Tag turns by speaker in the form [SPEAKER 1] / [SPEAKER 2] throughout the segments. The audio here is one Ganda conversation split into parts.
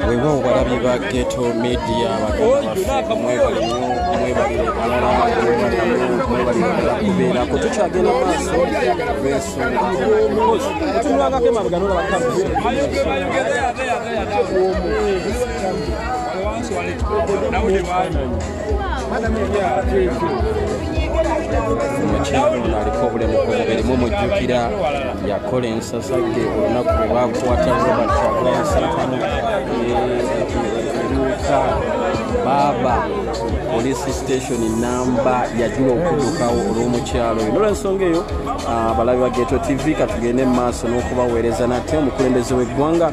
[SPEAKER 1] wewe wabalabi ba Ghetto Media kubeera ko tukyagenda maaso tunulangako emabegano omukyalo aliko obulemu ku mubiri mumujjukira yakola ensasage olunaku lwe bakwata Robert Kyagulanyi Ssentamu Baba police station namba yajula okuddukawo olw'omukyalo oyo n'olwensonga eyo abalabi ba Ghetto TV katugende mu maaso n'okubaweereza nate omukulembeze w'eggwanga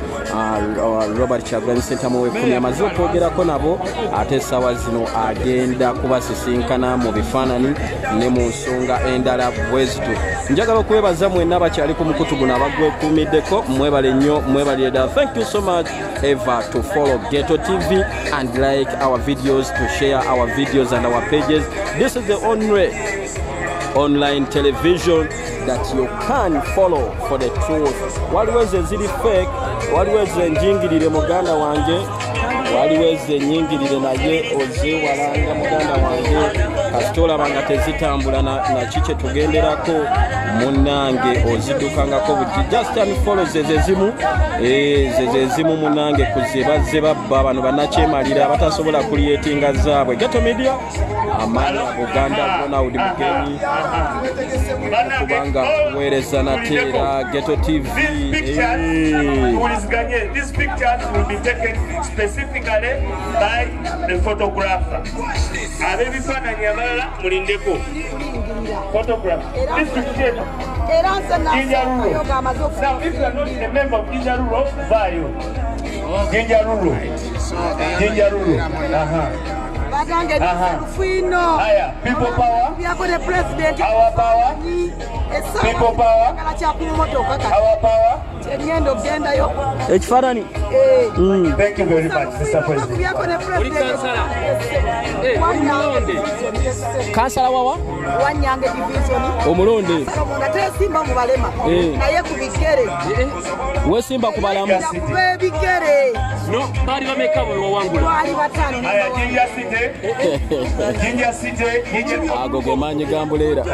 [SPEAKER 1] Robert Kyagulanyi Ssentamu w'ekkumi amaze okwogerako nabo ate essaawa zino agenda kubasisinkana mu bifaananyi ne mu nsonga endala bwezitu. Njagala okwebaza mwenna abakyali ku mukutu guno abagwekuumiddeko mwebale nnyo mwebalire ddala. Thank you so much ever to follow Ghetto TV and like our videos, to share our videos and our pages. This is the only online television that you can follow for the truth. Waliwo eziri fake, waliwo enjingirire muganda wange, waliwo ennyingirire naye oziwalanga muganda wange kasita olabanga tezitambula na kiki tugenderako munange oziddukangako budde. Just unfollow zezezimu munange kuzibazze babba bano bannakyemalira abatasobola kulietinga zaabwe. Ghetto Media amanya Buganda Ronald Mugenyi kubanga weereza nateera Ghetto TV.
[SPEAKER 2] These pictures will be taken specifically by the photographer. Abebifaananyi abalala mulindeko photograph. This picture Jinja Rural. Now if you are not a member of Jinja Rural, vayo Jinja Rural. Jinja Rural. People power. Our power. People power. Our power.
[SPEAKER 1] Ekifaananyi.
[SPEAKER 2] Thank you very much, Mr. President.
[SPEAKER 1] Kansala wawa?
[SPEAKER 3] Wanyange division.
[SPEAKER 1] Omulonde.
[SPEAKER 3] Simba mu balema. Naye ku bigere.
[SPEAKER 1] We Simba ku balamu.
[SPEAKER 3] Bigere.
[SPEAKER 1] No, bali bameka bo wangula.
[SPEAKER 3] Bali batano.
[SPEAKER 2] Aya Jinja City. Jinja City.
[SPEAKER 1] Ago gemanyi gambuleera.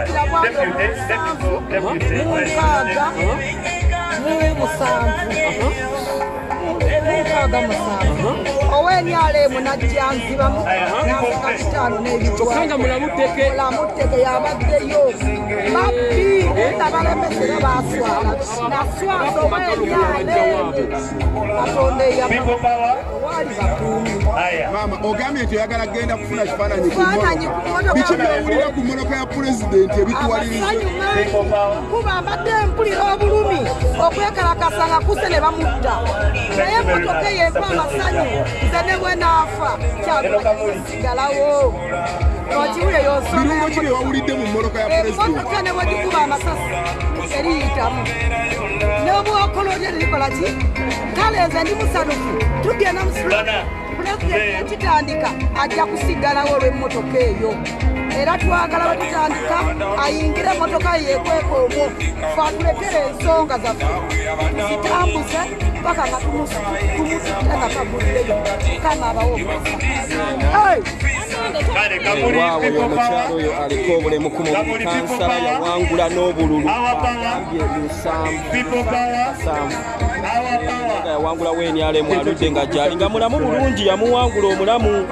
[SPEAKER 3] Owenyale munajjanzibamu n'akatano n'ebitwala
[SPEAKER 1] mulamuteke
[SPEAKER 3] yabaddeyo babbi nabalemesera baswala naswaza owenyale katonde wali batuumi.
[SPEAKER 4] Mama ogambye nti oyagala kgenda kufuna kifaananyi biki byowulira ku mmotoka ya pulezidenti ebituwaliriza
[SPEAKER 3] kuba mbadde mpulira obulumi okwekalakasa nga kuse ne bamutta naye emmotoka eyempa amasanyu nze ne bwe naafa kyasigalawo okiwulire
[SPEAKER 4] birungo ki bye wawulidde mu mmotoka ya pulezidenti
[SPEAKER 3] emmotoka ne bwe gikuba amasasi eriyitamu n'obwokola olyo lirikola ki kale nze ndi musanufu tugenda mu pulezidenti ekitandika ajja kusigalawo olw'emmotoka eyo era twagala bwe tutandika ayingire emmotoka yeekweka omwo fatuletere ensonga zaffe tuzitambuze paka nga tumusitira nga kagulleyo kama abawo
[SPEAKER 1] waawe omukyalo oyo aliko obulemu ku mubiri. Kansala yawangula n'obululu yawangula wenyalemu aludde nga gyali nga mulamu bulungi yamuwangula omulamu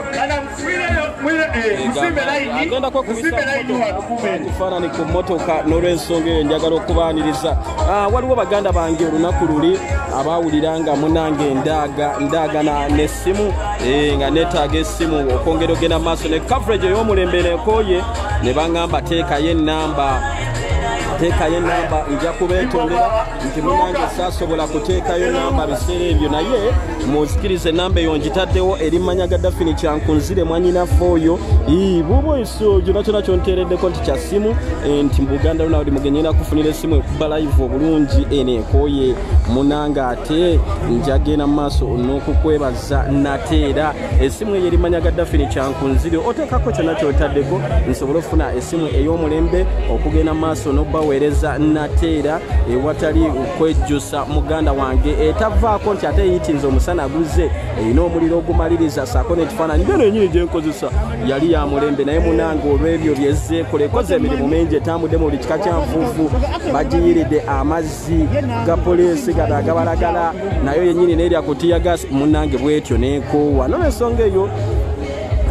[SPEAKER 1] agendako kubisakifaanani ku mmotoka n'olwensonga eyo njagala okubaaniriza. Waliwo baganda bange olunaku luli abawulira nga munange ndaagana n'essimu nga neetaaga essimu okwongera ogenda mu maaso ne coverage ey'omulembe nekooye ne baŋŋamba teekayo ennamba nja kubeetondera nti munange saasobola kuteekayo namba biseera ebyo naye muzikirize namba eyo ngitaddewo eri mmanya Gaddafini Kyankunzire mwanyinaffe oyo buuba iso gyona kyona kyonteereddeko nti kya ssimu nti mu Buganda Ronald Mugenyi nakufunira essimu ekuba live obulungi enekooye munange ate njagenda mu maaso n'okukwebaza nateera essimu eyo eri mmanya Gaddafini Kyankunzire oteekako kyona kyotaddeko nsobole okufuna essimu ey'omulembe okugenda mu maaso n'obbaweereza nate nateera ewatali okwejjusa muganda wange etavaako nti ate yitinze omusana guze erina omuliro ogumaliriza saako n'ekifaananyi bino enyini gye nkozesa yali ya mulembe naye munange olw'ebyo byezzeekola ekoze emirimu mingi etambudde mu buli kika kya nfuufu bagiyiridde amazzi ga poliisi gada agabalagala nayo yennyini n'erya kutiya gasi munange bwetyo n'ekoowa n'olwensonga eyo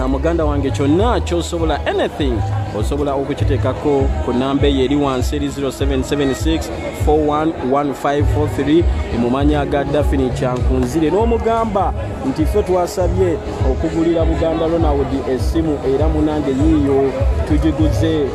[SPEAKER 1] muganda wange kyonna kyosobola anything osobola okukiteekako ku namba eyo eri wansi eri 0776411543 emumanya ga Daphne Kyankunzire n'omugamba nti ffe twasabye okugulira Buganda Ronald essimu era munange yiiyo tugiguze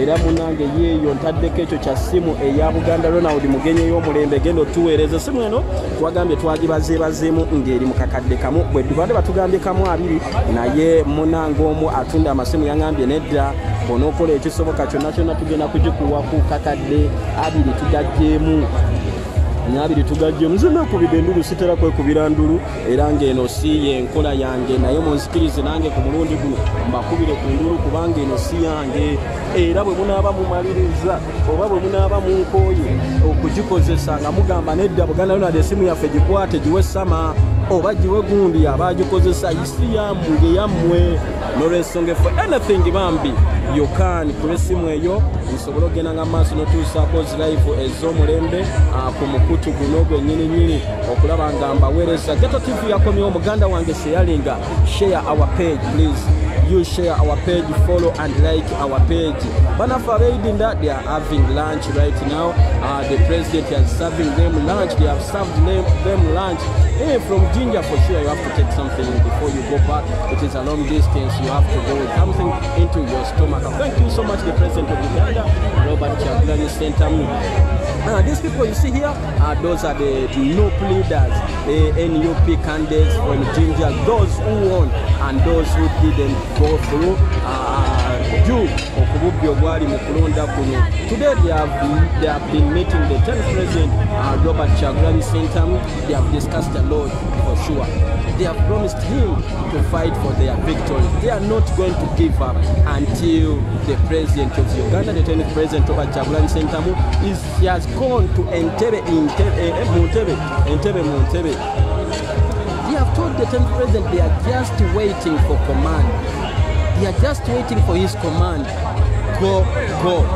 [SPEAKER 1] era munange yeeyo ntaddeko ekyo kya ssimu eya Buganda Ronald mugenyi y'omulembe genda otuweereza essimu eno twagambye twagibazeebazeemu ng'eri mu kakadde kamu bwe tubadde batugambye kamu 2 naye munange omu atunda amasimu yaŋambye nedda onookola ekisoboka kyonna kyonna tugenda kugikuwa ku kakadde 2 tugagjeemu nabiri tugajje muzina kubide ndulu sitera kwekubira ndulu era ngeno si yenkola yange naye munsikirize nange ku mulundi guno mbakubire ku ndulu kubanga eno si yange era bwe munaaba mumaliriza oba bwe munaaba munkoye okugikozesa nga mugamba nedda Buganda Ronald essimu yaffe gikwate giwe sama oba giwe gundi abagikozesa isi yamunge yammwe n'olwensonga for anything bambi you can kule simu eyo nsobola ogenda nga maaso n'otuusaako zilive ez'omulembe ku mukutu guno gwennyini okulaba nga mbaweereza Ghetto TV yakomyewo muganda wange sharinga share our page please you share our page follow and like our page banafa abeidinda they are having lunch right now the president is serving them lunch they have served them lunch from Jinja for sure you have to take something before you go back it is a long distance you have to go with something into your stomach thank you so much the president of Uganda Robert Kyagulanyi Ssentamu these people you see here those are the NUP leaders NUP candidates from Jinja those who won and those who didn't go through okububbi obwali mu kulonda kuno today they have been meeting the 10th president Robert Kyagulanyi Ssentamu they have discussed a lot for sure they have promised him to fight for their victory they are not going to give up until the president of Uganda the 10th president Robert Kyagulanyi Ssentamu he has gone to Entebbe they have told the 10th president they are just waiting for command they are just waiting for his command go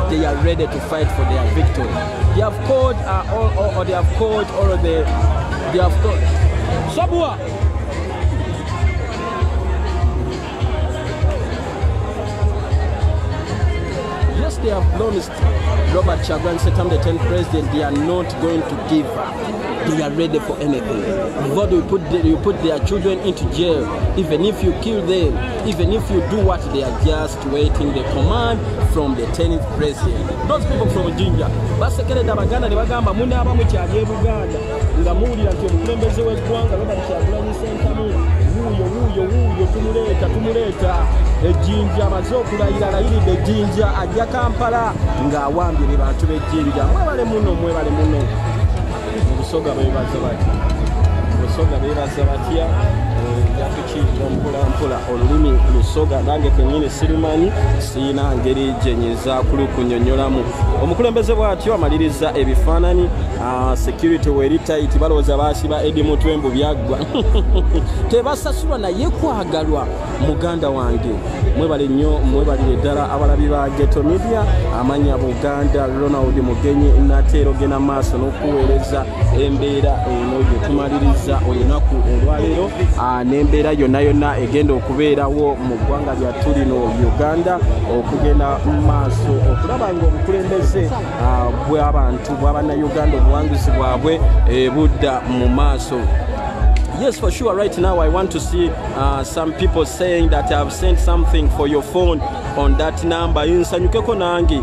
[SPEAKER 1] they are ready to fight for their victory they have called Sabua yes they have promised Robert Kyagulanyi Ssentamu the 10th president they are not going to give up they are ready for anything before you put their children into jail even if you kill them even if you do what they are just waiting the command from the 10th president those people from Jinja basekereda abaganda ne bagamba munaaba mukyali e Buganda nga muwulira nti omukulembeze w'eggwanga Robert Kyagulanyi Ssentamu wuuyo tumuleeta ejjinja amaze okulayira layiridde ejjinja ajja Kampala ng'awambye be bantu b'ejjinja mwebale muno obusoga beebaza batya jatukiyira mpolampola olulimi lusoga nange kenyini sirumanyi siina ngeri gyenyeza kulukunyonyolamu omukulembeze bw'atyo amaliriza ebifaananyi security weri tight balowooza baasiba Edi Mutwembu byaggwa tebasasulwa naye kwagalwa muganda wange mwebale nnyo mwebalire ddala abalabi ba Ghetto Media amanya Buganda Ronald Mugenyi nateero gena maaso n'okuweereza embeera eno gye tumaliriza olunaku olwaleero n'embeera yonna egenda okubeerawo mu ggwanga lyattu lino Uganda okugenda mu maaso okulaba ng'obukulembeze bw'abantu bw'abannayuganda obuwanguzi bwabwe budda mu maaso. Yes, for sure. Right now, I want to see some people saying that I have sent something for your phone on that number. Insanyukeko nangi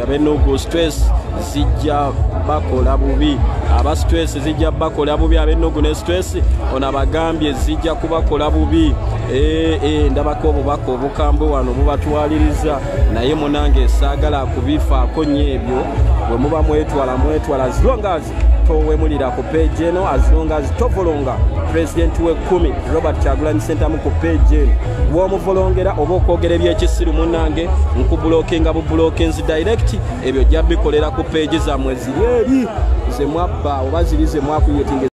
[SPEAKER 1] abenugu stress zijja bakola bubi aba stress zijja bakola bubi abenugu ne stress ona bagambye zijja kubakola bubi ndabako obubaka obukambwe wano bubatwaliriza naye munange saagala kubifaako nnyo ebyo bwe muba mwetwala as long as towemulira ku page eno as long as tovolonga president we 10 Robert Kyagulanyi Ssentamu ku page eno w'omuvolongera oba okwogera ebyekisiru munnange nkubulokinga bubulokins direct ebyo jja bikolera ku page zammwe ziri eri ze mwabba oba ziri ze mwakuyutinga